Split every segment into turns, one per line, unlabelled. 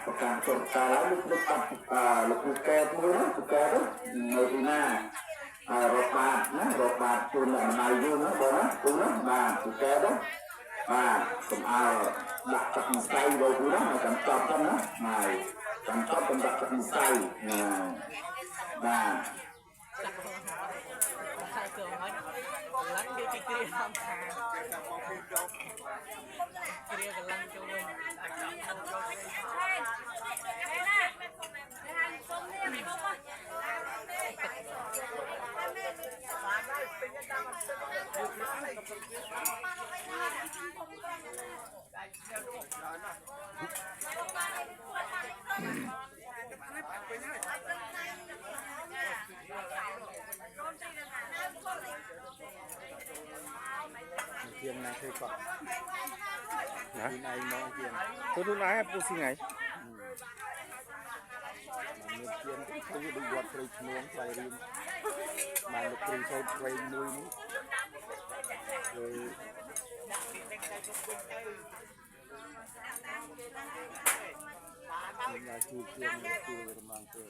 ประการสนใจแล้วลูกตัดลูกแก้มือนะลูกแก้ด้วยมือที่หน้ารถบาดนะรถบาดจุนอะไรมาอยู่นะบอกนะกูนะมาลูกแก้ด้วยผมเอาดักจับไส้โดยกูนะมาจับจับกันนะมาจับจับเป็นดักจับไส้มา
lăn đi kia không kia cái lăn cho mình
Kiềm này thôi còn này nó kiềm tôi lúc nãy phụ sinh này mình kiềm tôi đi quạt rồi nuông phải riêng mà được từ sau quay nuôi rồi mình là chùi kiềm rồi mang về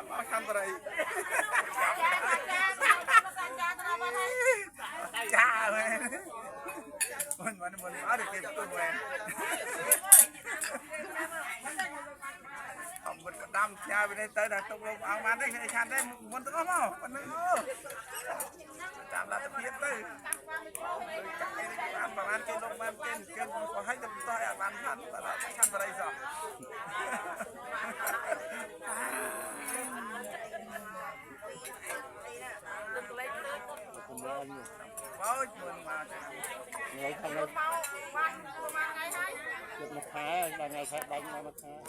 nó khăn vào đây cha mình nói được kịp tôi quen mình đâm cha bên đây tới là tung lông ăn ăn đấy khăn đấy muốn tôi không mình nữa chạm là tập hiệp đấy ăn vào ăn trên lông ăn trên có hai tập tôi ăn ăn và là khăn vào đây rồi
Ngày tháng này, một tháng là ngày tháng đánh là một tháng.